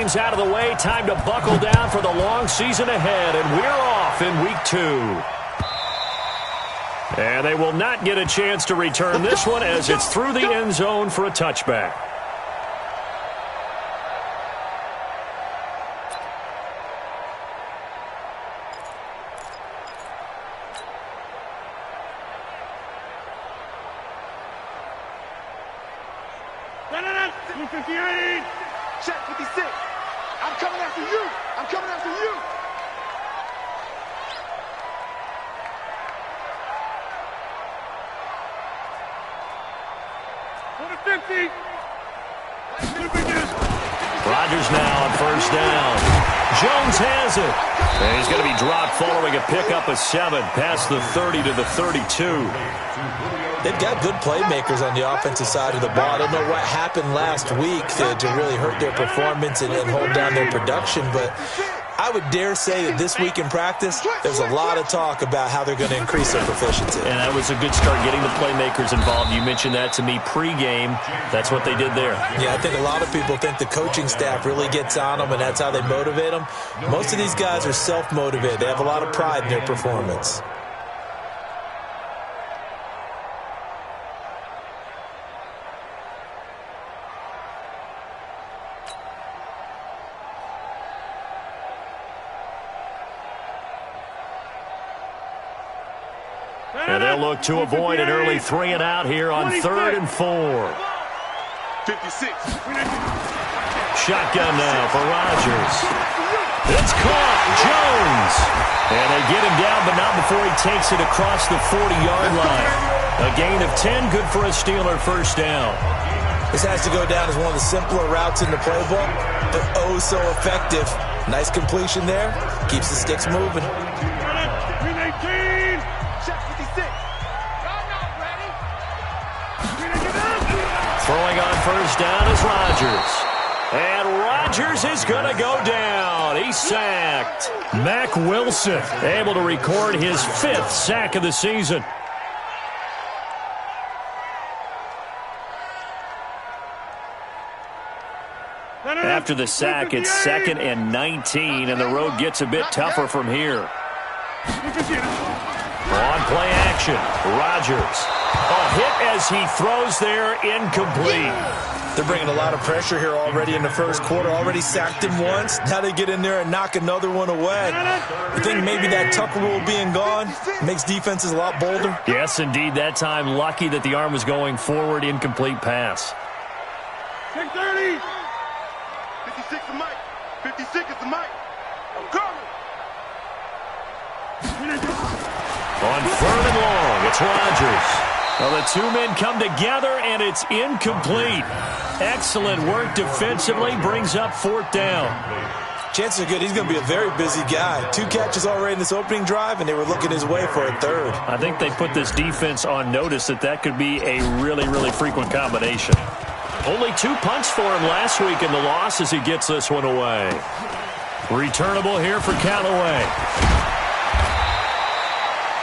games out of the way, time to buckle down for the long season ahead, and we're off in week 2. And they will not get a chance to return this one as it's through the end zone for a touchback. Check 56. I'm coming after you. I'm coming after you. On the 50. Rodgers now on first down. Jones has it. And he's going to be dropped following a pickup of 7 past the 30 to the 32. They've got good playmakers on the offensive side of the ball. I don't know what happened last week to really hurt their performance and hold down their production, but I would dare say that this week in practice, there's a lot of talk about how they're going to increase their proficiency. And that was a good start, getting the playmakers involved. You mentioned that to me pregame. That's what they did there. Yeah, I think a lot of people think the coaching staff really gets on them, and that's how they motivate them. Most of these guys are self-motivated. They have a lot of pride in their performance. And they'll look to avoid an early 3 and out here on 3rd and 4. 56. Shotgun now for Rodgers. It's caught. Jones. And they get him down, but not before he takes it across the 40-yard line. A gain of 10, good for a Steeler first down. This has to go down as one of the simpler routes in the playbook, but oh so effective. Nice completion there. Keeps the sticks moving. Throwing on first down is Rodgers. And Rodgers is going to go down. He's sacked. Mack Wilson able to record his 5th sack of the season. After the sack, it's 2nd and 19, and the road gets a bit tougher from here. On play action, Rodgers. A hit as he throws there, incomplete. They're bringing a lot of pressure here already in the first quarter. Already sacked him once. Now they get in there and knock another one away. I think maybe that Tucker rule being gone makes defenses a lot bolder. Yes, indeed. That time, lucky that the arm was going forward, incomplete pass. 630. 56 is Mike. 56 is the Mike. I'm coming. On 3rd and long, it's Rodgers. Well, the two men come together, and it's incomplete. Excellent work defensively, brings up 4th down. Chances are good he's going to be a very busy guy. 2 catches already in this opening drive, and they were looking his way for a 3rd. I think they put this defense on notice that could be a really, really frequent combination. Only 2 punts for him last week in the loss as he gets this one away. Returnable here for Callaway.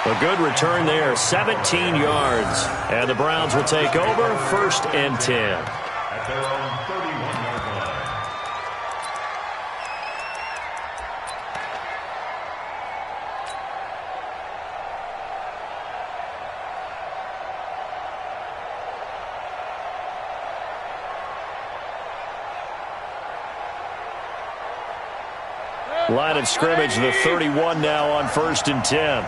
A good return there, 17 yards. And the Browns will take over, 1st and 10. Line of scrimmage, the 31 now on 1st and 10.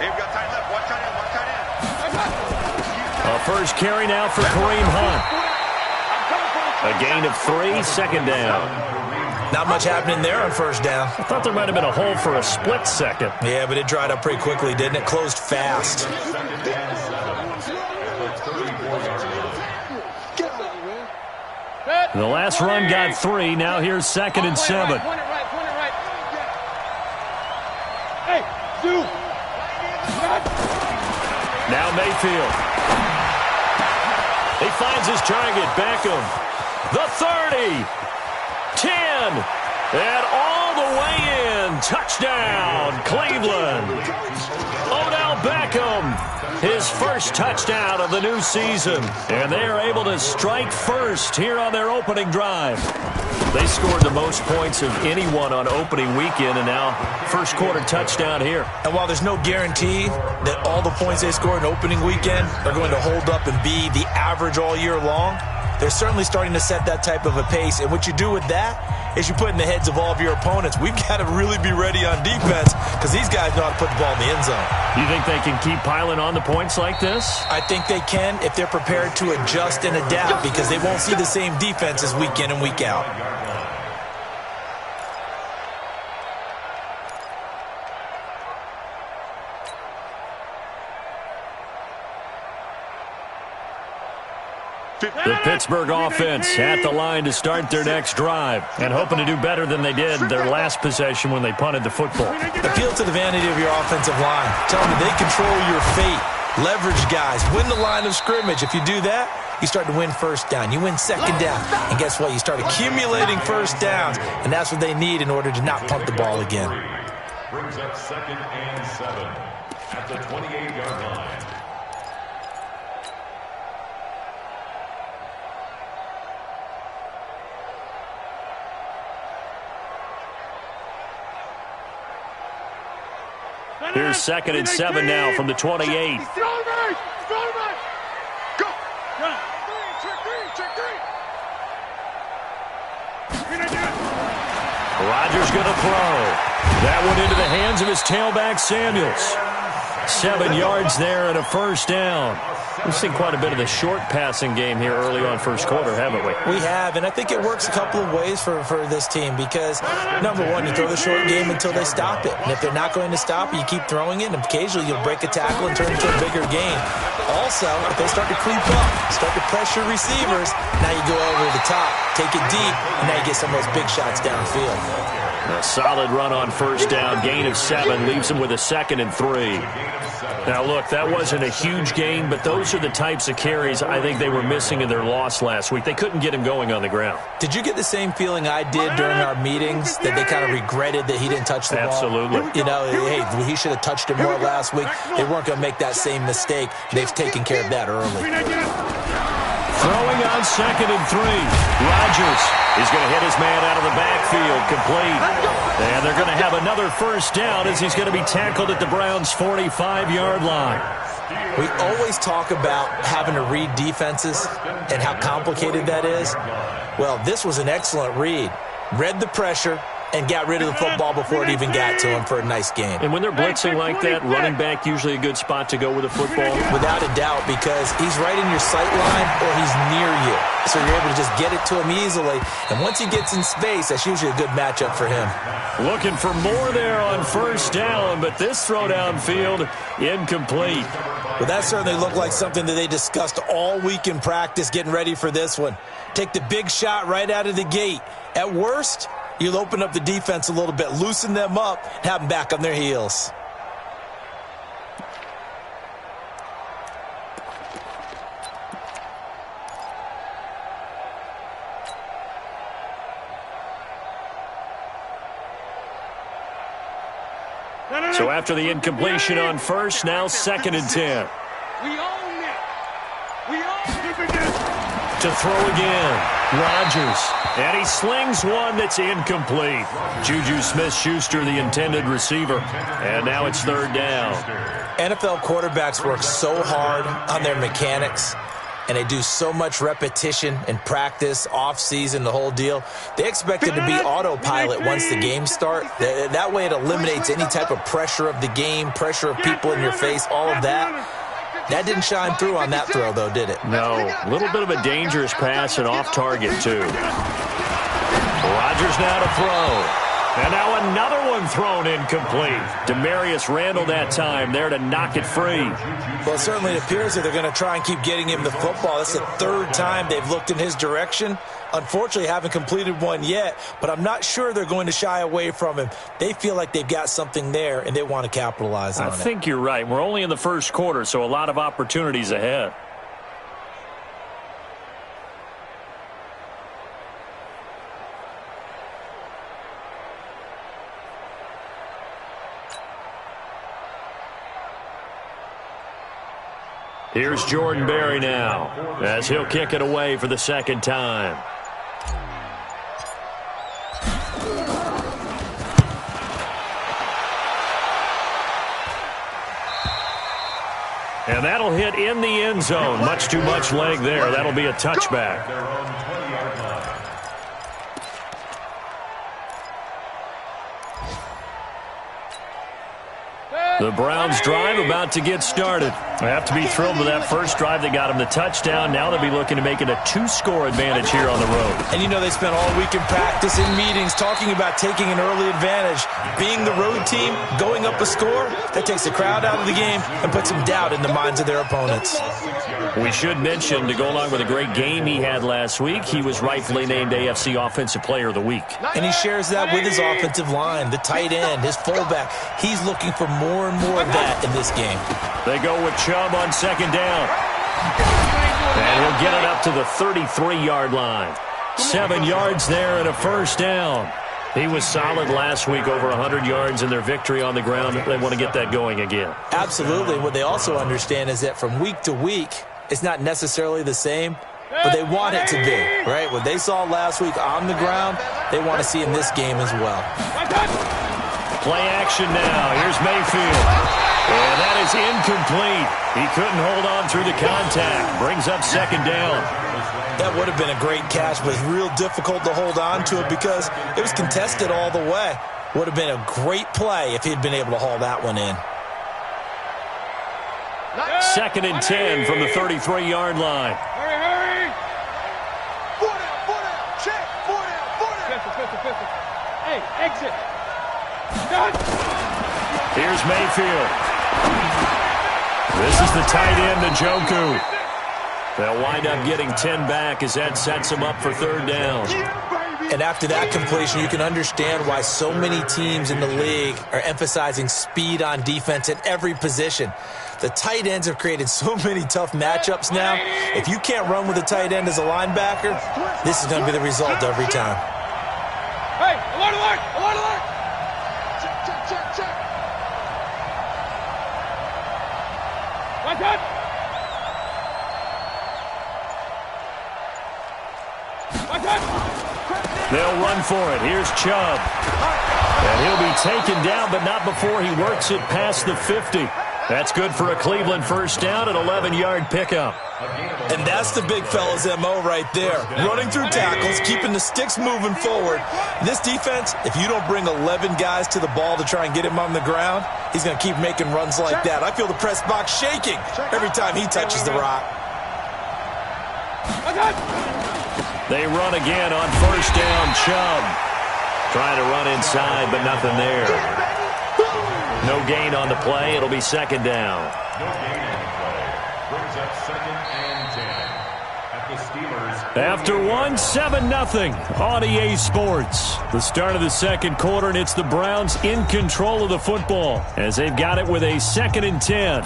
A first carry now for Kareem Hunt. A gain of 3, 2nd down. Not much happening there on first down. I thought there might have been a hole for a split second. Yeah, but it dried up pretty quickly, didn't it? Closed fast. The last run got 3. Now here's 2nd and 7. Now Mayfield. He finds his target, Beckham. The 30. 10. And all the way in. Touchdown, Cleveland. Odell Beckham. his first touchdown of the new season. And they are able to strike first here on their opening drive. They scored the most points of anyone on opening weekend, and now first quarter touchdown here. And while there's no guarantee that all the points they scored in opening weekend are going to hold up and be the average all year long, they're certainly starting to set that type of a pace. And what you do with that is you put in the heads of all of your opponents, we've got to really be ready on defense because these guys know how to put the ball in the end zone. You think they can keep piling on the points like this? I think they can if they're prepared to adjust and adapt, because they won't see the same defenses week in and week out. The Pittsburgh offense at the line to start their next drive and hoping to do better than they did their last possession when they punted the football. Appeal to the vanity of your offensive line. Tell them they control your fate. Leverage guys. Win the line of scrimmage. If you do that, you start to win first down. You win second down. And guess what? You start accumulating first downs. And that's what they need in order to not punt the ball again. Brings up 2nd and 7 at the 28-yard line. Here's 2nd and 7 now from the 28. Go! Rodgers going to throw. That one into the hands of his tailback, Samuels. 7 yards there and a first down. We've seen quite a bit of the short passing game here early on first quarter, haven't we? We have, and I think it works a couple of ways for this team because, number one, you throw the short game until they stop it. And if they're not going to stop it, you keep throwing it, and occasionally you'll break a tackle and turn it into a bigger gain. Also, if they start to creep up, start to pressure receivers, now you go over the top, take it deep, and now you get some of those big shots downfield. A solid run on first down, gain of 7, leaves them with a 2nd and 3. Now, look, that wasn't a huge gain, but those are the types of carries I think they were missing in their loss last week. They couldn't get him going on the ground. Did you get the same feeling I did during our meetings, that they kind of regretted that he didn't touch the ball? Absolutely. You know, hey, he should have touched it more last week. They weren't going to make that same mistake. They've taken care of that early. Throwing on 2nd and 3. Rodgers is going to hit his man out of the backfield, complete. And they're going to have another first down as he's going to be tackled at the Browns' 45-yard line. We always talk about having to read defenses and how complicated that is. Well, this was an excellent read. Read the pressure and got rid of the football before it even got to him for a nice game. And when they're blitzing like that, running back usually a good spot to go with the football? Without a doubt, because he's right in your sight line or he's near you. So you're able to just get it to him easily. And once he gets in space, that's usually a good matchup for him. Looking for more there on first down, but this throw downfield, incomplete. Well, that certainly looked like something that they discussed all week in practice getting ready for this one. Take the big shot right out of the gate. At worst, you'll open up the defense a little bit, loosen them up, and have them back on their heels. So after the incompletion on first, now 2nd and 10. We own it. We own it. To throw again. Rodgers. And he slings one that's incomplete. Juju Smith-Schuster, the intended receiver. And now it's 3rd down. NFL quarterbacks work so hard on their mechanics, and they do so much repetition and practice, off-season, the whole deal. They expect it to be autopilot once the games start. That way it eliminates any type of pressure of the game, pressure of people in your face, all of that. That didn't shine through on that throw, though, did it? No. A little bit of a dangerous pass and off target, too. Rodgers now to throw. And now another one thrown incomplete. Demarius Randall that time there to knock it free. Well, it certainly appears that they're going to try and keep getting him the football. That's the 3rd time they've looked in his direction. Unfortunately, haven't completed one yet, but I'm not sure they're going to shy away from him. They feel like they've got something there, and they want to capitalize on it. I think you're right. We're only in the first quarter, so a lot of opportunities ahead. Here's Jordan Berry now as he'll kick it away for the second time. And that'll hit in the end zone. Much too much leg there. That'll be a touchback. The Browns drive about to get started. They have to be thrilled with that first drive that got them the touchdown. Now they'll be looking to make it a 2-score advantage here on the road. And you know they spent all week in practice, in meetings, talking about taking an early advantage. Being the road team, going up a score, that takes the crowd out of the game and puts some doubt in the minds of their opponents. We should mention, to go along with a great game he had last week, he was rightfully named AFC Offensive Player of the Week. And he shares that with his offensive line, the tight end, his fullback. He's looking for more and more of that in this game. They go with Chubb on second down. And he'll get it up to the 33-yard line. 7 yards there and a first down. He was solid last week, over 100 yards in their victory on the ground. They want to get that going again. Absolutely. What they also understand is that from week to week, it's not necessarily the same, but they want it to be, right? What they saw last week on the ground, they want to see in this game as well. Play action now. Here's Mayfield. And that is incomplete. He couldn't hold on through the contact. Brings up second down. That would have been a great catch, but it's real difficult to hold on to it because it was contested all the way. Would have been a great play if he'd been able to haul that one in. Second and 10 from the 33-yard line. Hurry! 4 down, check, 4 down. Pistol. Hey, exit. Done. Here's Mayfield. This is the tight end, Njoku. They'll wind up getting 10 back as that sets them up for third down. And after that completion, you can understand why so many teams in the league are emphasizing speed on defense at every position. The tight ends have created so many tough matchups now. If you can't run with a tight end as a linebacker, this is going to be the result every time. Hey, alert! Check. One touch. They'll run for it. Here's Chubb. And he'll be taken down, but not before he works it past the 50. That's good for a Cleveland first down, an 11-yard pickup. And that's the big fella's MO right there. Running through tackles, keeping the sticks moving forward. This defense, if you don't bring 11 guys to the ball to try and get him on the ground, he's going to keep making runs like that. I feel the press box shaking every time he touches the rock. They run again on first down. Chubb trying to run inside, but nothing there. No gain on the play. It'll be second down. No gain on the play. Brings up second and 10 at the Steelers. After 7-0 on EA Sports. The start of the second quarter, and it's the Browns in control of the football as they've got it with a 2nd and 10.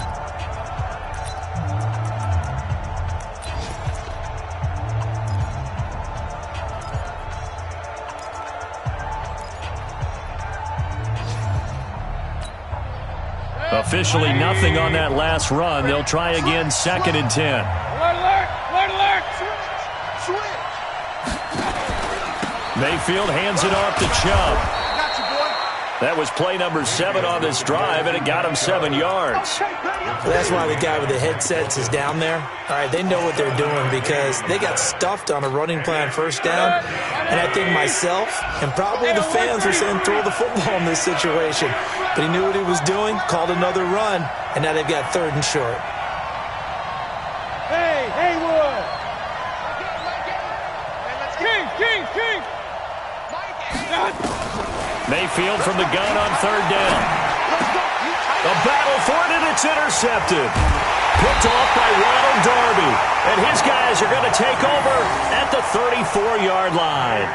Officially nothing on that last run. They'll try again, 2nd and 10. Alert! Mayfield hands it off to Chubb. Got you, boy. That was play number 7 on this drive, and it got him 7 yards. Well, that's why the guy with the headsets is down there. All right, they know what they're doing because they got stuffed on a running play on first down. And I think myself and probably the fans were saying throw the football in this situation. But he knew what he was doing, called another run, and now they've got 3rd and short. Hey, Haywood! King! Mayfield from the gun on 3rd down. A battle for it, and it's intercepted. Picked off by Ronald Darby. And his guys are going to take over at the 34-yard line.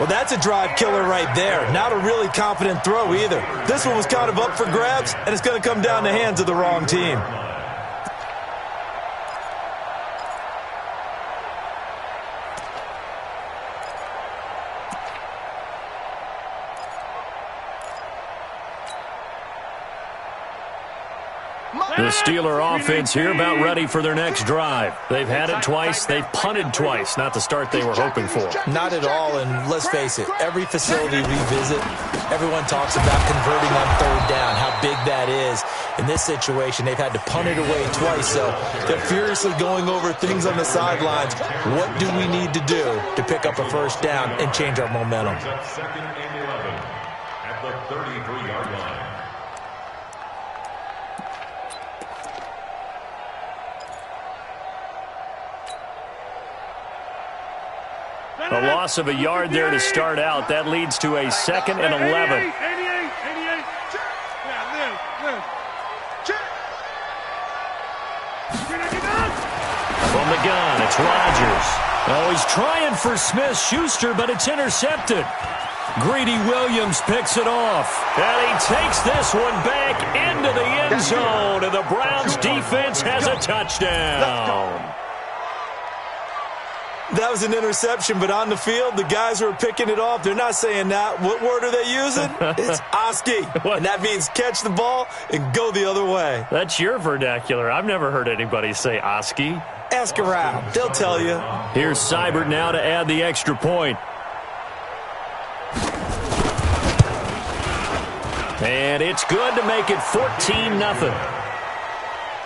Well, that's a drive killer right there. Not a really confident throw either. This one was kind of up for grabs, and it's going to come down the hands of the wrong team. The Steeler offense here about ready for their next drive. They've had it twice. They've punted twice. Not the start they were hoping for. Not at all, and let's face it, every facility we visit, everyone talks about converting on third down, how big that is. In this situation, they've had to punt it away twice, so they're furiously going over things on the sidelines. What do we need to do to pick up a first down and change our momentum? Second and 11 at the 33-yard line. A loss of a yard there to start out. That leads to a 2nd and 11. 88. From the gun, it's Rodgers. Oh, he's trying for Smith-Schuster, but it's intercepted. Greedy Williams picks it off. And he takes this one back into the end zone. And the Browns defense has a touchdown. That was an interception, but on the field, the guys who are picking it off, they're not saying that. What word are they using? It's Oski. And that means catch the ball and go the other way. That's your vernacular. I've never heard anybody say Oski. Ask around. They'll tell you. Here's Seibert now to add the extra point. And it's good to make it 14-0.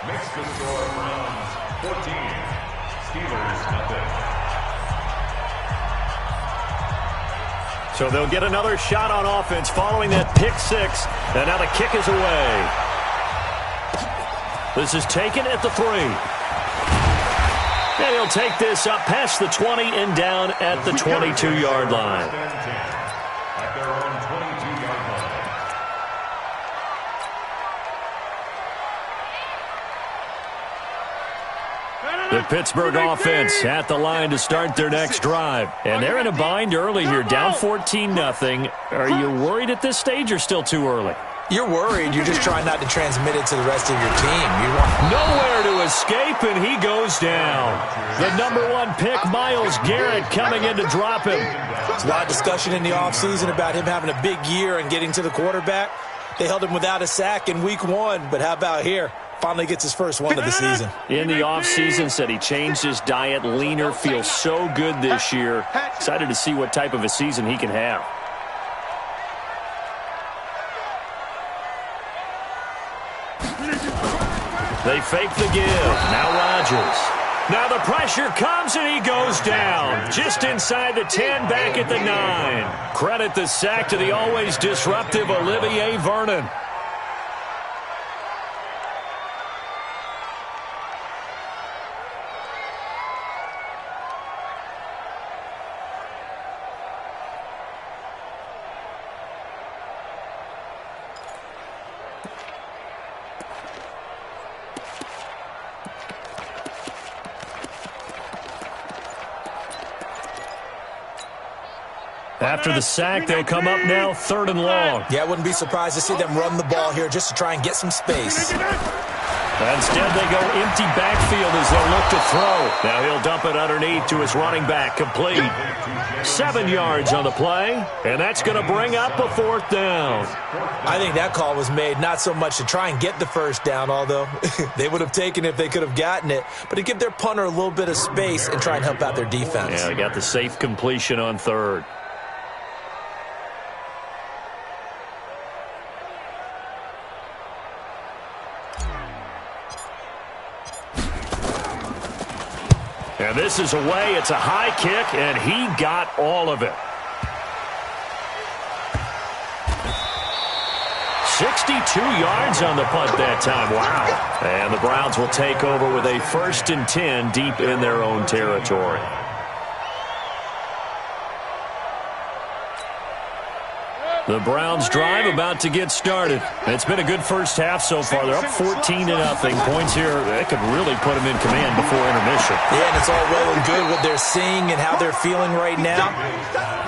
Makes the score Browns 14, Steelers nothing. So they'll get another shot on offense following that pick six. And now the kick is away. This is taken at the 3. And he'll take this up past the 20 and down at the 22-yard line. At their own 22-yard line. The Pittsburgh offense at the line to start their next drive. And they're in a bind early here, down 14-0. Are you worried at this stage or still too early? You're worried. You're just trying not to transmit it to the rest of your team. You want nowhere to escape, and he goes down. The #1 pick, Myles Garrett, coming in to drop him. There's a lot of discussion in the offseason about him having a big year and getting to the quarterback. They held him without a sack in week 1, but how about here? Finally gets his first one of the season. In the offseason, said he changed his diet, leaner, feels so good this year. Excited to see what type of a season he can have. They fake the give. Now Rodgers. Now the pressure comes and he goes down. Just inside the 10, back at the 9. Credit the sack to the always disruptive Olivier Vernon. After the sack, they'll come up now 3rd and long. Yeah, I wouldn't be surprised to see them run the ball here just to try and get some space. Instead, they go empty backfield as they look to throw. Now he'll dump it underneath to his running back, complete. 7 yards on the play, and that's going to bring up a 4th down. I think that call was made not so much to try and get the first down, although they would have taken it if they could have gotten it, but to give their punter a little bit of space and try and help out their defense. Yeah, they got the safe completion on 3rd. And this is away. It's a high kick, and he got all of it. 62 yards on the punt that time. Wow. And the Browns will take over with a 1st and 10 deep in their own territory. The Browns drive about to get started. It's been a good first half so far. They're up 14-0. Points here, that could really put them in command before intermission. Yeah, and it's all well and good what they're seeing and how they're feeling right now.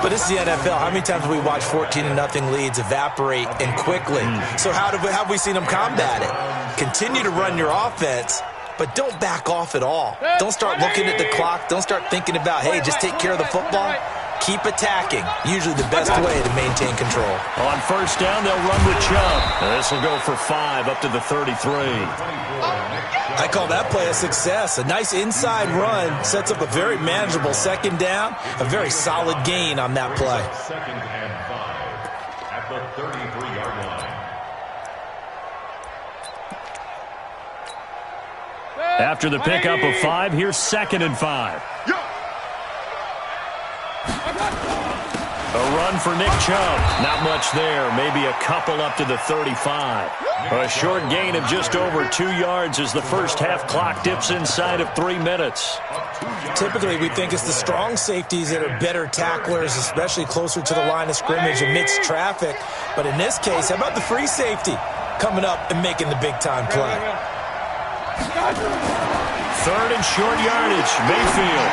But this is the NFL. How many times have we watched 14-0 leads evaporate and quickly? So how have we seen them combat it? Continue to run your offense, but don't back off at all. Don't start looking at the clock. Don't start thinking about, hey, just take care of the football. keep attacking. Usually the best way to maintain control. On first down, they'll run with Chubb. This will go for 5 up to the 33. I call that play a success. A nice inside run sets up a very manageable second down. A very solid gain on that play. Second and 5 at the 33-yard line. After the pickup of 5, here's 2nd and 5. A run for Nick Chubb. Not much there. Maybe a couple up to the 35. A short gain of just over 2 yards as the first half clock dips inside of 3 minutes. Typically, we think it's the strong safeties that are better tacklers, especially closer to the line of scrimmage amidst traffic. But in this case, how about the free safety coming up and making the big-time play? 3rd and short yardage. Mayfield.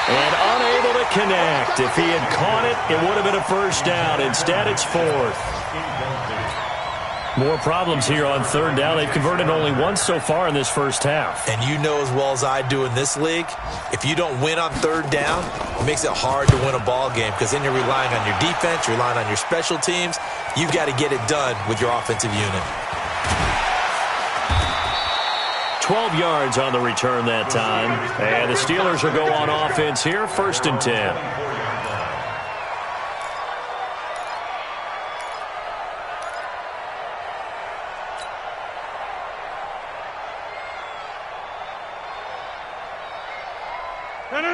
And unable to connect. If he had caught it, it would have been a first down. Instead, it's 4th. More problems here on 3rd down. They've converted only once so far in this first half. And you know as well as I do in this league, if you don't win on 3rd down, it makes it hard to win a ball game because then you're relying on your defense, you're relying on your special teams. You've got to get it done with your offensive unit. 12 yards on the return that time. And the Steelers will go on offense here, 1st and 10.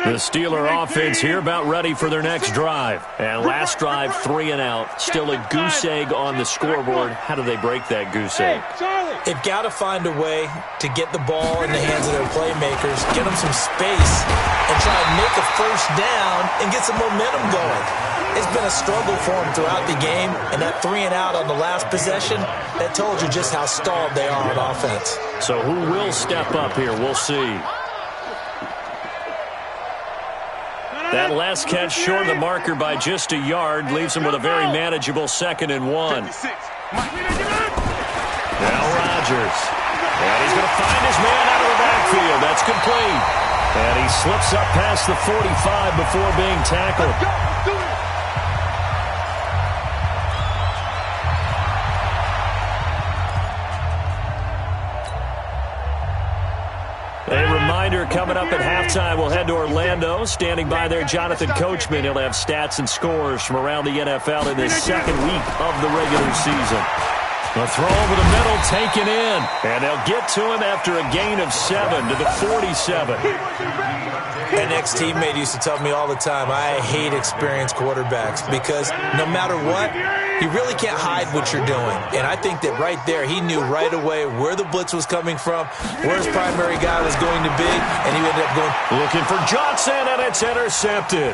The Steeler offense here about ready for their next drive. And last drive, 3 and out. Still a goose egg on the scoreboard. How do they break that goose egg? They've got to find a way to get the ball in the hands of their playmakers, get them some space, and try and make a first down and get some momentum going. It's been a struggle for them throughout the game, and that 3 and out on the last possession, that told you just how stalled they are on offense. So who will step up here? We'll see. That last catch short of the marker by just a yard leaves him with a very manageable 2nd and 1. Now Rodgers. And he's going to find his man out of the backfield. That's complete. And he slips up past the 45 before being tackled. A reminder coming up at halftime, we'll head to Orlando. Standing by there, Jonathan Coachman. He'll have stats and scores from around the NFL in this second week of the regular season. A throw over the middle, taken in. And they'll get to him after a gain of 7 to the 47. An ex-teammate used to tell me all the time, I hate experienced quarterbacks because no matter what, you really can't hide what you're doing. And I think that right there, he knew right away where the blitz was coming from, where his primary guy was going to be, and he ended up going. Looking for Johnson, and it's intercepted.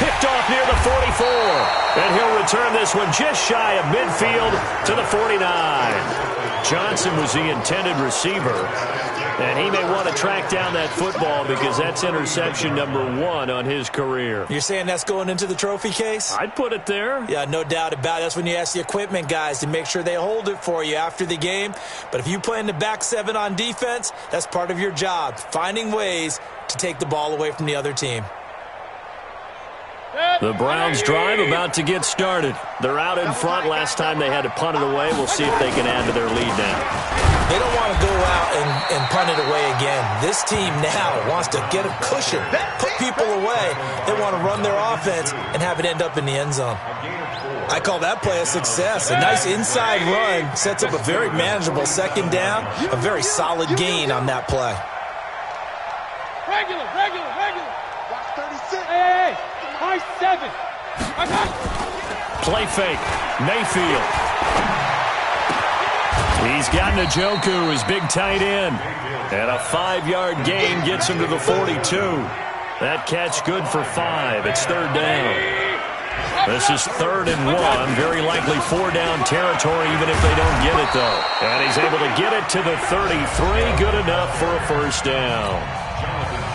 Picked off near the 44. And he'll return this one just shy of midfield to the 49. Johnson was the intended receiver. And he may want to track down that football because that's interception number 1 on his career. You're saying that's going into the trophy case? I'd put it there. Yeah, no doubt about it. That's when you ask the equipment guys to make sure they hold it for you after the game. But if you play in the back 7 on defense, that's part of your job, finding ways to take the ball away from the other team. The Browns drive about to get started. They're out in front. Last time they had to punt it away. We'll see if they can add to their lead now. They don't want to go out and punt it away again. This team now wants to get a cushion, put people away. They want to run their offense and have it end up in the end zone. I call that play a success. A nice inside run sets up a very manageable second down, a very solid gain on that play. Regular. Watch 36. Hey, high 7. Play fake. Mayfield. He's got Njoku, his big tight end. And a 5-yard gain gets him to the 42. That catch good for 5. It's 3rd down. This is 3rd and 1. Very likely 4-down territory even if they don't get it, though. And he's able to get it to the 33. Good enough for a first down.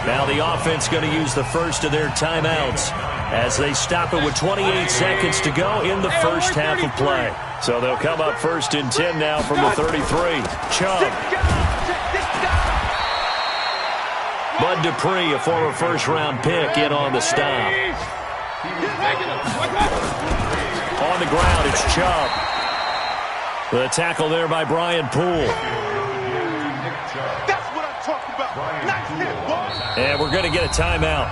Now the offense going to use the first of their timeouts as they stop it with 28 seconds to go in the first half of play. So they'll come up 1st and 10 now from the 33. Chubb. Bud Dupree, a former first-round pick, in on the stop. On the ground, it's Chubb. The tackle there by Brian Poole. That's what I'm talking about. Nice hit, boy. And we're going to get a timeout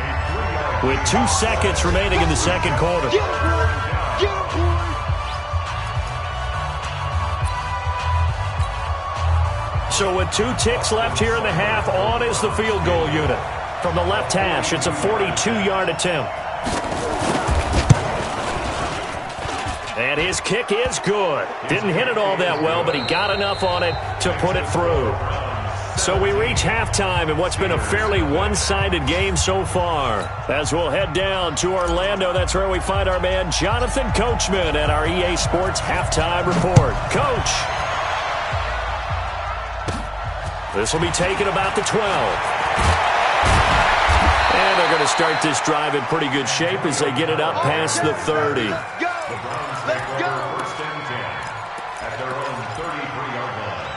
with 2 seconds remaining in the second quarter. Get him, boy. Get him, boy. So with 2 ticks left here in the half, on is the field goal unit. From the left hash, it's a 42-yard attempt. And his kick is good. Didn't hit it all that well, but he got enough on it to put it through. So we reach halftime in what's been a fairly one-sided game so far. As we'll head down to Orlando, that's where we find our man Jonathan Coachman at our EA Sports Halftime Report. Coach. This will be taken about the 12. And they're going to start this drive in pretty good shape as they get it up past the 30. Let's go. First and 10 at their own 33-yard line.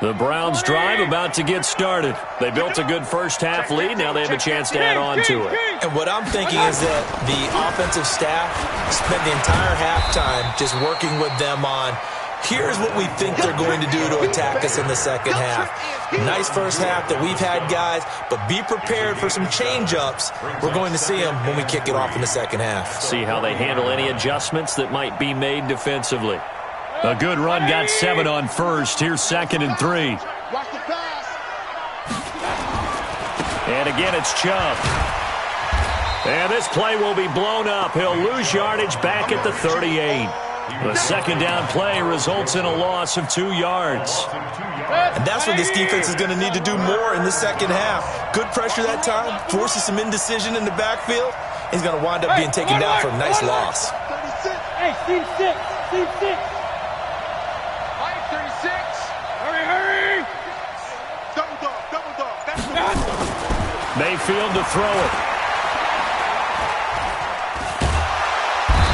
The Browns drive about to get started. They built a good first-half lead. Now they have a chance to add on to it. And what I'm thinking is that the offensive staff spent the entire halftime just working with them on, here's what we think they're going to do to attack us in the second half. Nice first half that we've had, guys, but be prepared for some change-ups. We're going to see them when we kick it off in the second half. See how they handle any adjustments that might be made defensively. A good run got 7 on first. Here's 2nd and 3. Watch the pass. And again, it's Chubb. And this play will be blown up. He'll lose yardage back at the 38. The second down play results in a loss of 2 yards. And that's what this defense is going to need to do more in the second half. Good pressure that time, forces some indecision in the backfield. He's going to wind up being taken down for a nice loss. 36. Hey, Steve 6. Steve 6. Mike, 36. Hurry. Double dog. That's the one. Mayfield to throw it.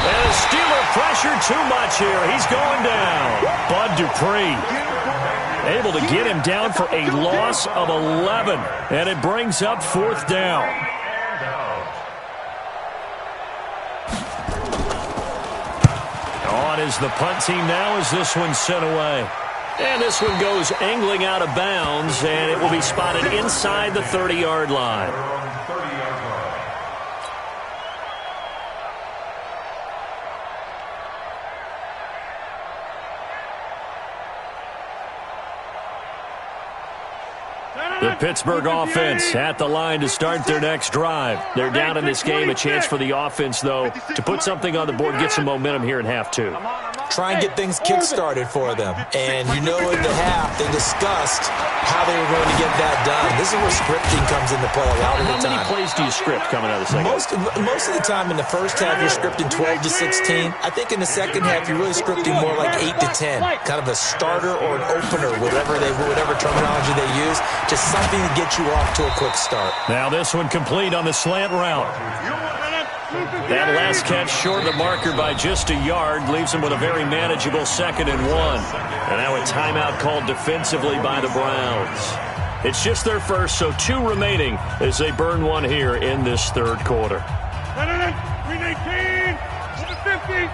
And the Steeler pressure too much here. He's going down. Bud Dupree able to get him down for a loss of 11. And it brings up 4th down. On is the punt team now as this one's sent away. And this one goes angling out of bounds, and it will be spotted inside the 30-yard line. The Pittsburgh offense at the line to start their next drive. They're down in this game. A chance for the offense, though, to put something on the board, get some momentum here in half 2. Try and get things kick-started for them. And you know in the half, they discussed how they were going to get that done. This is where scripting comes into play a lot of the time. How many plays do you script coming out of the second? Most of the time in the first half, you're scripting 12 to 16. I think in the second half, you're really scripting more like 8 to 10. Kind of a starter or an opener, whatever terminology they use. Just something to get you off to a quick start. Now this one complete on the slant route. That last catch short of the marker by just a yard leaves him with a very manageable 2nd and 1. And now a timeout called defensively by the Browns. It's just their first, so 2 remaining as they burn one here in this third quarter. 319. Over 50.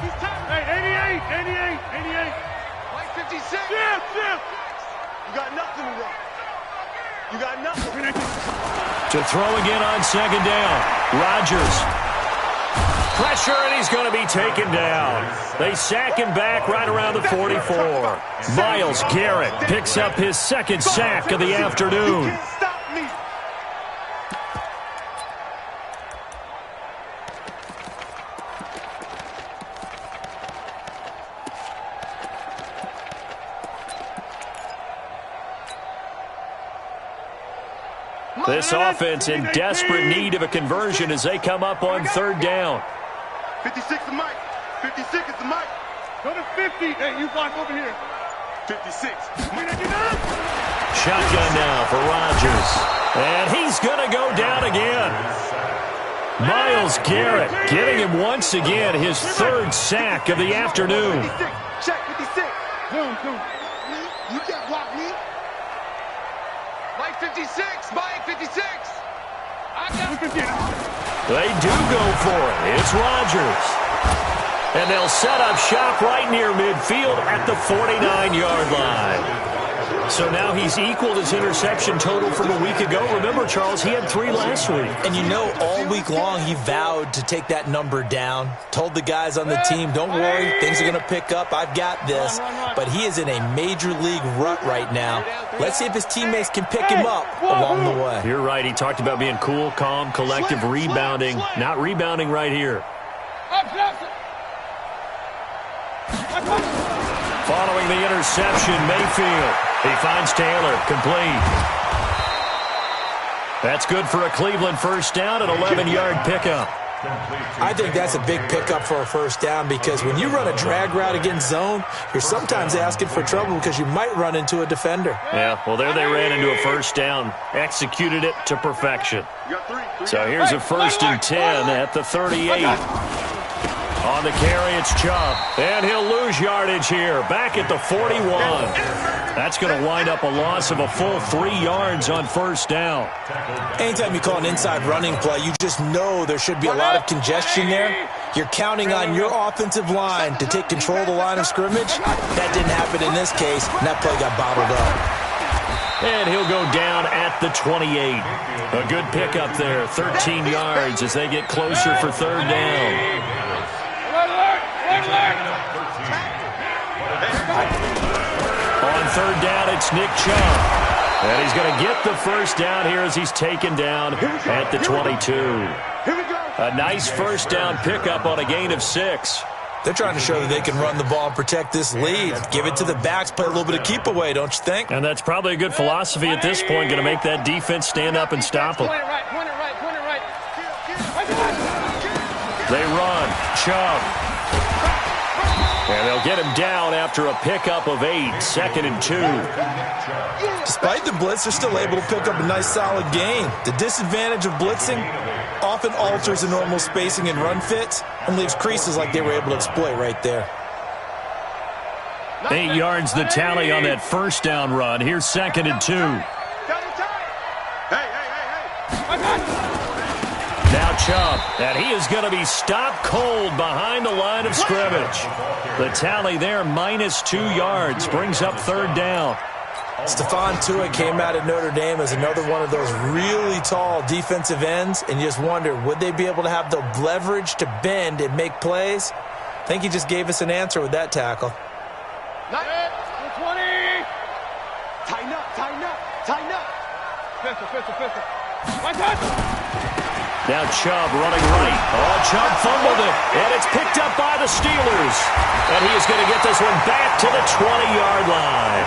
He's tight. Hey, 88. Mike, 56. Shift. You got nothing to run. You got nothing. To throw again on 2nd down. Rodgers. Pressure, and he's going to be taken down. They sack him back right around the 44. Myles Garrett picks up his 2nd sack of the afternoon. You can't stop me. This offense in desperate need of a conversion as they come up on 3rd down. 56 is Mike. 56 is the Mike. Go to 50. Hey, you block over here. 56. Shotgun now for Rodgers. And he's going to go down again. Myles Garrett getting him once again his 3rd sack of the afternoon. 56. Check 56. You can't block me. Mike 56, Mike 56. They do go for it. It's Rodgers. And they'll set up shop right near midfield at the 49-yard line. So now he's equaled his interception total from a week ago. Remember, Charles, he had 3 last week. And you know, all week long he vowed to take that number down. Told the guys on the team, don't worry, things are going to pick up. I've got this. But he is in a major league rut right now. Let's see if his teammates can pick him up along the way. You're right. He talked about being cool, calm, collective, rebounding. Not rebounding right here. Following the interception, Mayfield. He finds Taylor, complete. That's good for a Cleveland first down, an 11-yard pickup. I think that's a big pickup for a first down because when you run a drag route against zone, you're sometimes asking for trouble because you might run into a defender. Yeah, well, there they ran into a first down, executed it to perfection. So here's a 1st and 10 at the 38. On the carry, it's Chubb. And he'll lose yardage here. Back at the 41. That's going to wind up a loss of a full 3 yards on first down. Anytime you call an inside running play, you just know there should be a lot of congestion there. You're counting on your offensive line to take control of the line of scrimmage. That didn't happen in this case, and that play got bottled up. And he'll go down at the 28. A good pickup there, 13 yards as they get closer for 3rd down. On 3rd down, it's Nick Chubb. And he's going to get the first down here as he's taken down at the 22. A nice first down pickup on a gain of 6. They're trying to show that they can run the ball and protect this lead. Give it to the backs, play a little bit of keep away, don't you think? And that's probably a good philosophy at this point, going to make that defense stand up and stop them. They run. Chubb. And they'll get him down after a pickup of 8, 2nd and 2. Despite the blitz, they're still able to pick up a nice solid gain. The disadvantage of blitzing often alters the normal spacing and run fits and leaves creases like they were able to exploit right there. 8 yards the tally on that first down run. Here's 2nd and 2. Now Chubb, and he is going to be stopped cold behind the line of scrimmage. The tally there, -2 yards, brings up 3rd down. Stephon Tuitt came out of Notre Dame as another one of those really tall defensive ends, and you just wonder, would they be able to have the leverage to bend and make plays? I think he just gave us an answer with that tackle. 20. Tighten up, tighten up, tighten up. Pistol. Now Chubb running right. Oh, Chubb fumbled it, and it's picked up by the Steelers. And he is going to get this one back to the 20-yard line.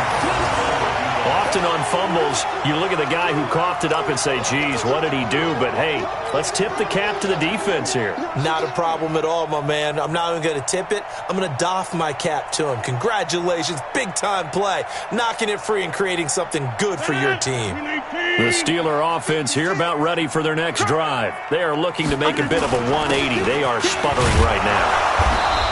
Often on fumbles, you look at the guy who coughed it up and say, geez, what did he do? But, hey, let's tip the cap to the defense here. Not a problem at all, my man. I'm not even going to tip it. I'm going to doff my cap to him. Congratulations. Big-time play. Knocking it free and creating something good for your team. The Steeler offense here about ready for their next drive. They are looking to make a bit of a 180. They are sputtering right now.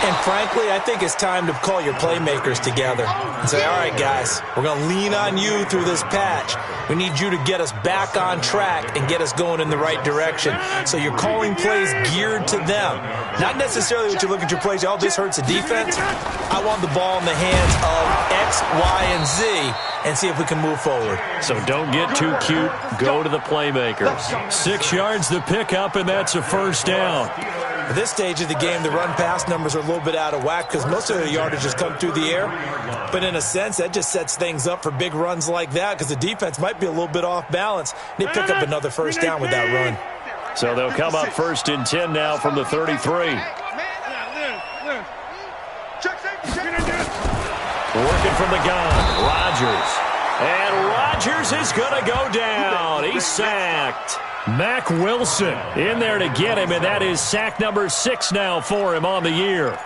And frankly, I think it's time to call your playmakers together and say, all right, guys, we're going to lean on you through this patch. We need you to get us back on track and get us going in the right direction. So you're calling plays geared to them. Not necessarily that you look at your plays, oh, this hurts the defense. I want the ball in the hands of X, Y, and Z and see if we can move forward. So don't get too cute. Go to the playmakers. 6 yards the pickup, and that's a first down. At this stage of the game, the run-pass numbers are a little bit out of whack because most of the yardage has come through the air. But in a sense, that just sets things up for big runs like that because the defense might be a little bit off balance. They pick up another first down with that run. So they'll come up 1st and 10 now from the 33. Working from the gun, Rodgers. And Rodgers is going to go down. He's sacked. Mack Wilson in there to get him, and that is sack number 6 now for him on the year.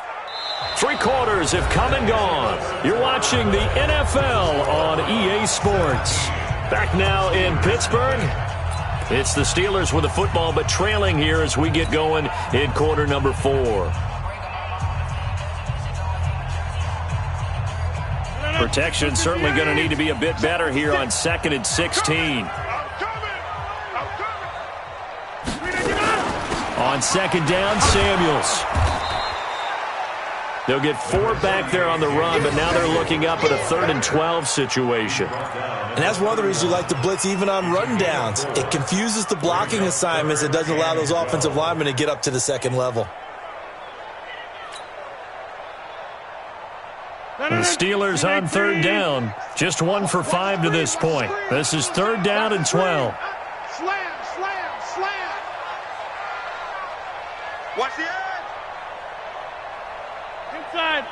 3 quarters have come and gone. You're watching the NFL on EA Sports. Back now in Pittsburgh. It's the Steelers with the football, but trailing here as we get going in quarter number 4. Protection certainly going to need to be a bit better here on 2nd and 16. On 2nd down, Samuels. They'll get 4 back there on the run, but now they're looking up at a 3rd and 12 situation. And that's one of the reasons you like to blitz even on run downs. It confuses the blocking assignments. It doesn't allow those offensive linemen to get up to the second level. The Steelers on 3rd down. Just 1 for 5 to this point. This is 3rd down and 12. Slam, slam, slam. Watch the edge. Inside.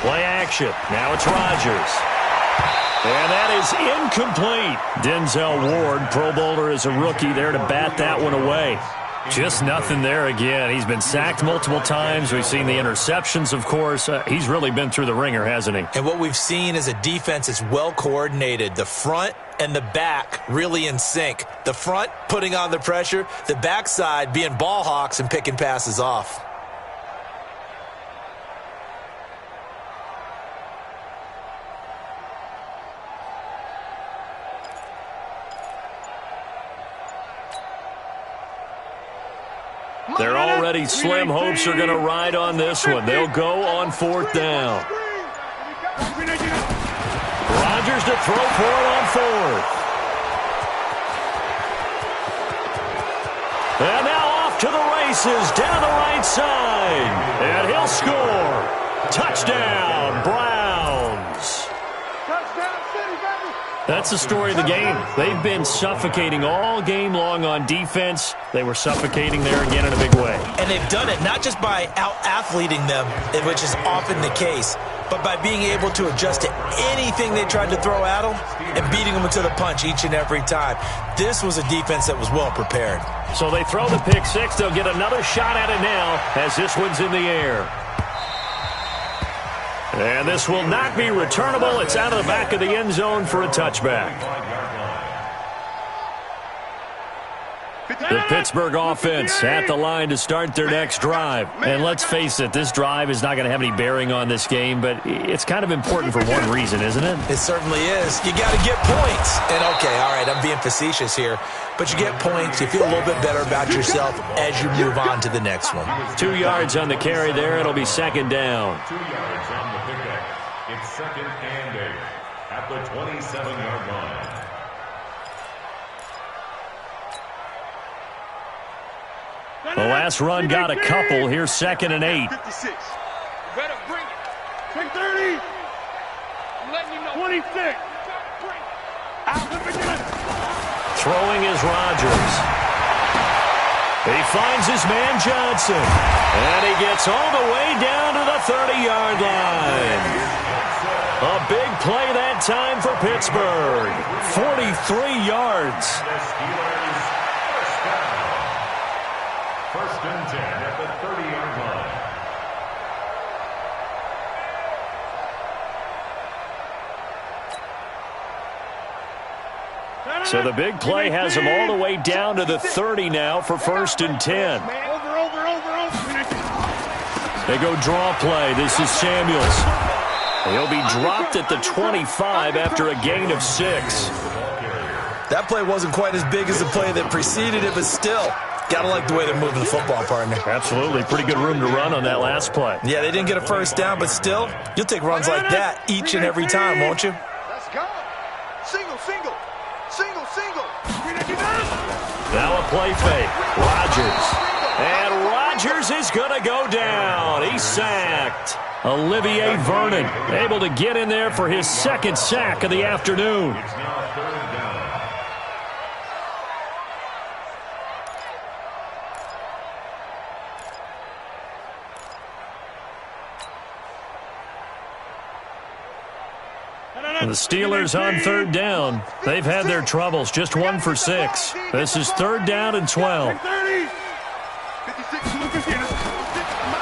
Play action. Now it's Rodgers. And that is incomplete. Denzel Ward, Pro Bowler as a rookie, there to bat that one away. Just nothing there again. He's been sacked multiple times. We've seen the interceptions, of course. He's really been through the ringer, hasn't he? And what we've seen is a defense that's well coordinated. The front and the back really in sync. The front putting on the pressure, the backside being ball hawks and picking passes off. They're already slim hopes are going to ride on this one. They'll go on 4th down. Rodgers to throw for it on 4th. And now off to the races down the right side. And he'll score. Touchdown, Browns. That's the story of the game. They've been suffocating all game long on defense. They were suffocating there again in a big way. And they've done it not just by out-athleting them, which is often the case, but by being able to adjust to anything they tried to throw at them and beating them to the punch each and every time. This was a defense that was well prepared. So they throw the pick six. They'll get another shot at it now as this one's in the air. And this will not be returnable. It's out of the back of the end zone for a touchback. The Pittsburgh offense at the line to start their next drive. And let's face it, this drive is not going to have any bearing on this game, but it's kind of important for one reason, isn't it? It certainly is. You got to get points. And, okay, all right, I'm being facetious here, but you get points. You feel a little bit better about yourself as you move on to the next one. 2 yards on the carry there. It'll be 2nd down. 2 yards on the pickup. It's 2nd and 8 at the 27-yard line. The last run got a couple. Here's 2nd and 8. 56. Better bring it. Take 30. I'm letting you know. 26. Throwing is Rodgers. He finds his man Johnson. And he gets all the way down to the 30-yard line. A big play that time for Pittsburgh. 43 yards. First and 10 at the 30-yard line. So the big play has him all the way down to the 30 now for 1st and 10. Over. They go draw play. This is Samuels. He'll be dropped at the 25 after a gain of 6. That play wasn't quite as big as the play that preceded it, but still, got to like the way they're moving the football, partner. Absolutely. Pretty good room to run on that last play. Yeah, they didn't get a first down, but still, you'll take runs like that each and every time, won't you? Let's go. Single. Now a play fake. Rodgers. And Rodgers is going to go down. He's sacked. Olivier Vernon able to get in there for his 2nd sack of the afternoon. It's now 3rd down. The Steelers on 3rd down. They've had their troubles. Just 1 for 6. This is 3rd down and 12. 30.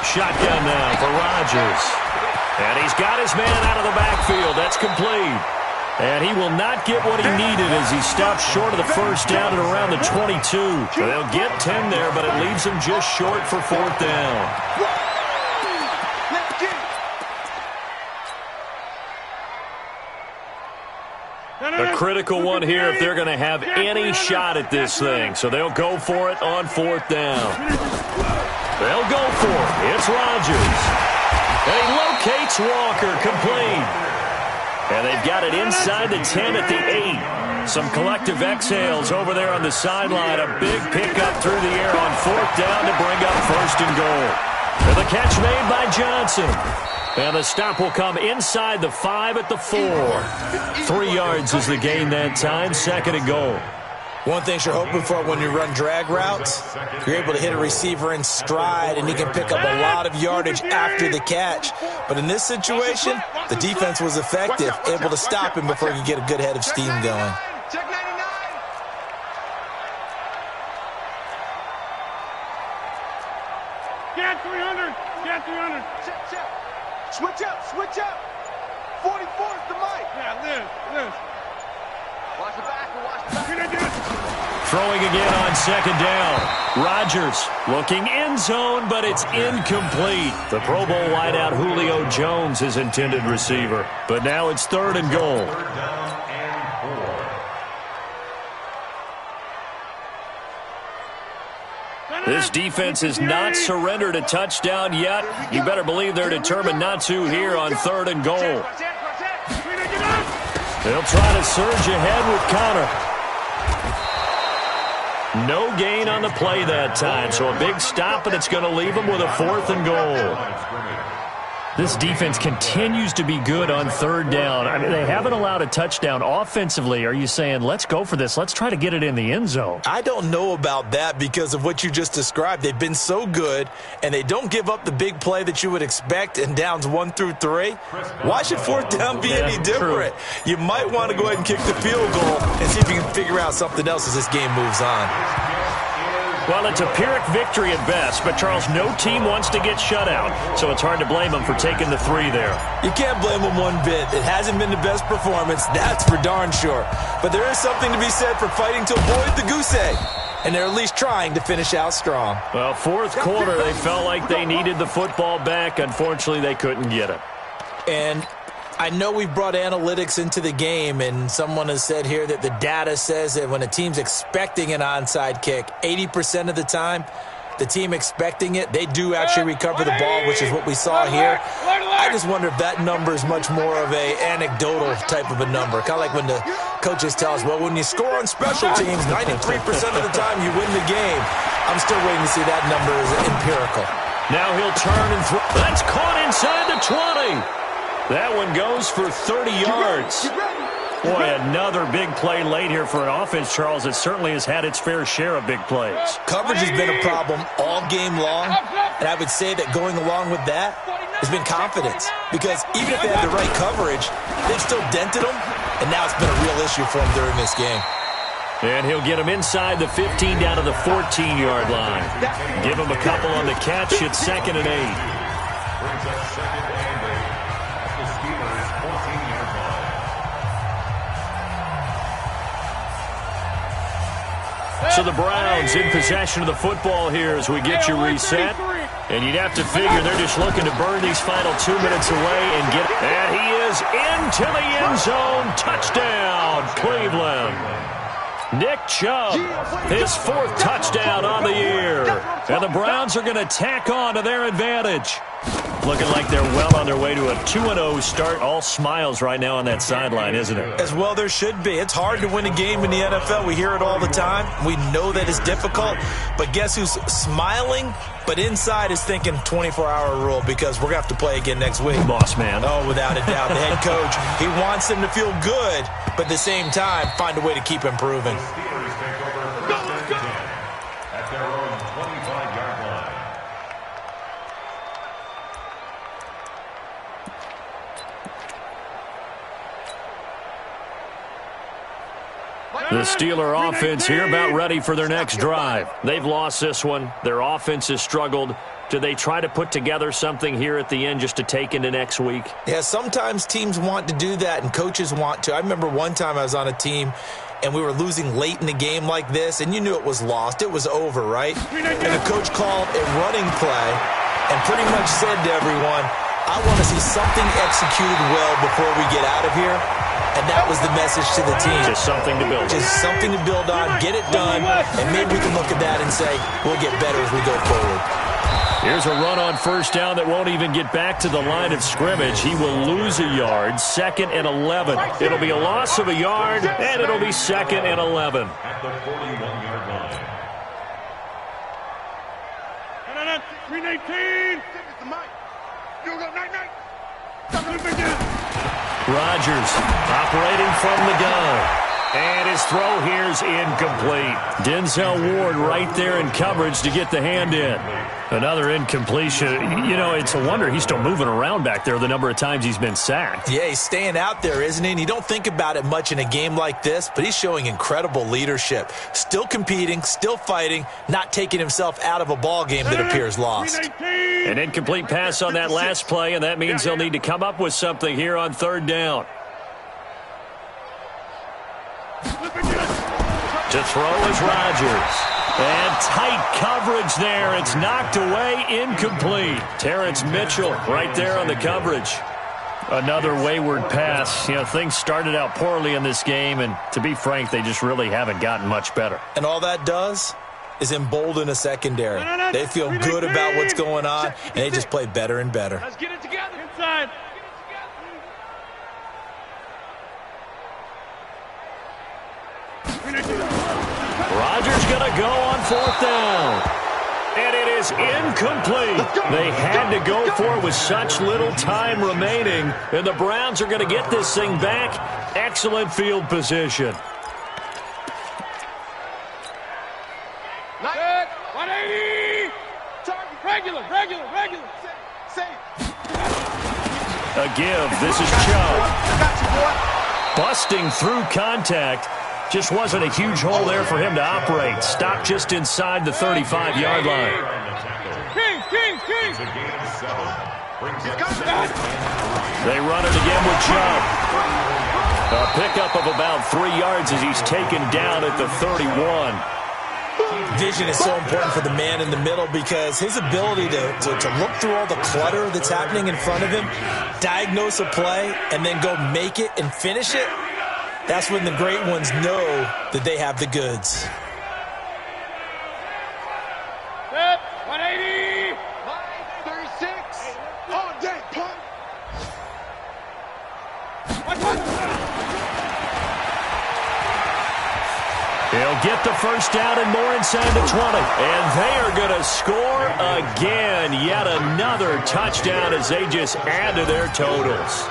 Shotgun now for Rodgers. And he's got his man out of the backfield. That's complete. And he will not get what he needed as he stops short of the first down at around the 22. So they'll get 10 there, but it leaves him just short for fourth down. A critical one here if they're going to have any shot at this thing. So they'll go for it on fourth down. They'll go for it. It's Rodgers. And he locates Walker, complete. And they've got it inside the 10 at the 8. Some collective exhales over there on the sideline. A big pickup through the air on fourth down to bring up first and goal. And the catch made by Johnson. And the stop will come inside the 5 at the 4. 3 yards is the gain that time, second and goal. One thing you're hoping for when you run drag routes, you're able to hit a receiver in stride, and he can pick up a lot of yardage after the catch. But in this situation, the defense was effective, able to stop him before he could get a good head of steam going. Check 99. Get 300. Get 300. Check. Switch up. 44 is the mic. Yeah, Liz. Watch the back. Throwing again on second down. Rodgers looking end zone, but it's incomplete. The Pro Bowl wideout Julio Jones is intended receiver. But now it's third and goal. Third down and 4. This defense has not surrendered a touchdown yet. You better believe they're determined not to here on third and goal. They'll try to surge ahead with Connor. No gain on the play that time, so a big stop, and it's going to leave them with a fourth and goal. This defense continues to be good on third down. I mean, they haven't allowed a touchdown offensively. Are you saying, let's go for this, let's try to get it in the end zone? I don't know about that because of what you just described. They've been so good, and they don't give up the big play that you would expect in downs 1 through 3. Why should fourth down be any different? True. You might want to go ahead and kick the field goal and see if you can figure out something else as this game moves on. Well, it's a Pyrrhic victory at best, but, Charles, no team wants to get shut out, so it's hard to blame them for taking the 3 there. You can't blame them one bit. It hasn't been the best performance, that's for darn sure. But there is something to be said for fighting to avoid the goose egg, and they're at least trying to finish out strong. Well, fourth quarter, they felt like they needed the football back. Unfortunately, they couldn't get it. And I know we've brought analytics into the game, and someone has said here that the data says that when a team's expecting an onside kick, 80% of the time, the team expecting it, they do actually recover the ball, which is what we saw here. I just wonder if that number is much more of a anecdotal type of a number, kind of like when the coaches tell us, well, when you score on special teams, 93% of the time you win the game. I'm still waiting to see that number is empirical. Now he'll turn and throw. That's caught inside the 20. That one goes for 30 yards. Boy, another big play late here for an offense, Charles. It certainly has had its fair share of big plays. Coverage has been a problem all game long, and I would say that going along with that has been confidence. Because even if they had the right coverage, they've still dented them, and now it's been a real issue for them during this game. And he'll get him inside the 15 down to the 14-yard line. Give him a couple on the catch. It's second and 8. Brings up second and 8 at the Steelers' 14-yard line. So the Browns in possession of the football here as we get you reset. And you'd have to figure they're just looking to burn these final 2 minutes away and get it. And he is into the end zone. Touchdown, Cleveland. Nick Chubb, his fourth touchdown on the year. And the Browns are going to tack on to their advantage. Looking like they're well on their way to a 2-0 start. All smiles right now on that sideline, isn't it? As well there should be. It's hard to win a game in the NFL. We hear it all the time. We know that it's difficult. But guess who's smiling? But inside is thinking 24-hour rule because we're going to have to play again next week. Boss man. Oh, without a doubt. The head coach, he wants them to feel good, but at the same time, find a way to keep improving. Steelers take over first and 10 at their own 25-yard line. The Steeler offense here about ready for their next drive. They've lost this one. Their offense has struggled. Do they try to put together something here at the end just to take into next week? Yeah, sometimes teams want to do that and coaches want to. I remember one time I was on a team and we were losing late in the game like this, and you knew it was lost. It was over, right? And the coach called a running play and pretty much said to everyone, I want to see something executed well before we get out of here. And that was the message to the team. Just something to build on. Just something to build on, get it done, and maybe we can look at that and say, we'll get better as we go forward. Here's a run on first down that won't even get back to the line of scrimmage. He will lose a yard, 2nd and 11. It'll be a loss of a yard, and it'll be 2nd and 11. At the 41-yard line. 319. Rodgers operating from the gun. And his throw here's incomplete. Denzel Ward right there in coverage to get the hand in. Another incompletion. You know, it's a wonder he's still moving around back there the number of times he's been sacked. Yeah, he's staying out there, isn't he? And you don't think about it much in a game like this, but he's showing incredible leadership. Still competing, still fighting, not taking himself out of a ball game that appears lost. An incomplete pass on that last play, and that means they'll need to come up with something here on 3rd down. To throw is Rodgers. And tight coverage there. It's knocked away, incomplete. Terrence Mitchell right there on the coverage. Another wayward pass. You know, things started out poorly in this game, and to be frank, they just really haven't gotten much better. And all that does is embolden a secondary. They feel good about what's going on, and they just play better and better. Let's get it together. Inside. Rodgers going to go on 4th down. And it is incomplete. They had to go for it with such little time remaining. And the Browns are going to get this thing back. Excellent field position. 180. Regular. A give. This is Chubb. Busting through contact. Just wasn't a huge hole there for him to operate. Stopped just inside the 35-yard line. King. They run it again with Chubb. A pickup of about 3 yards as he's taken down at the 31. Vision is so important for the man in the middle because his ability to look through all the clutter that's happening in front of him, diagnose a play, and then go make it and finish it, that's when the great ones know that they have the goods. 180. 36. All day, punt. He'll get the first down and more inside the 20. And they are going to score again. Yet another touchdown as they just add to their totals.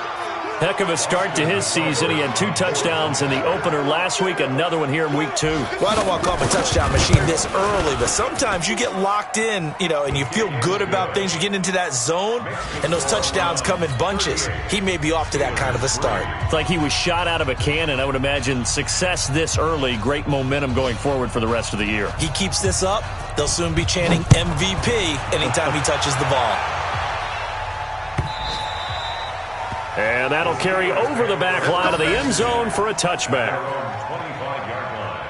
Heck of a start to his season. He had 2 touchdowns in the opener last week, another one here in week 2. Well, I don't want to call him a touchdown machine this early, but sometimes you get locked in, you know, and you feel good about things. You get into that zone, and those touchdowns come in bunches. He may be off to that kind of a start. It's like he was shot out of a cannon. I would imagine success this early, great momentum going forward for the rest of the year. He keeps this up, they'll soon be chanting MVP anytime he touches the ball. And that'll carry over the back line of the end zone for a touchback. 25-yard line.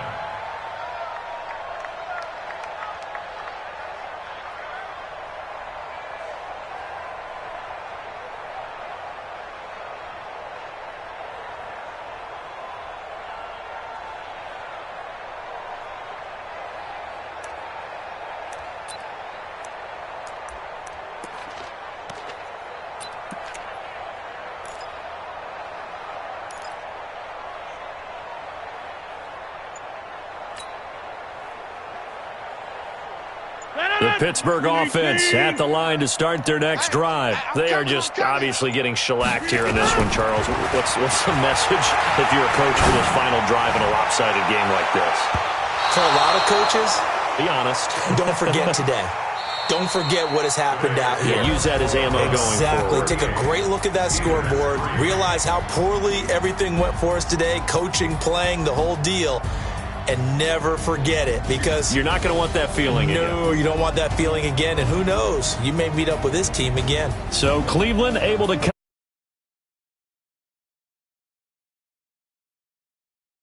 The Pittsburgh offense at the line to start their next drive. They are just obviously getting shellacked here in this one, Charles. What's the message if you're a coach for this final drive in a lopsided game like this? For a lot of coaches, Be honest. don't forget today. don't forget what has happened out here. Yeah, use that as ammo going forward. Exactly. Take a great look at that scoreboard. Realize how poorly everything went for us today. Coaching, playing, the whole deal. And never forget it, because you're not going to want that feeling again. No, you don't want that feeling again. And who knows? You may meet up with this team again. So Cleveland able to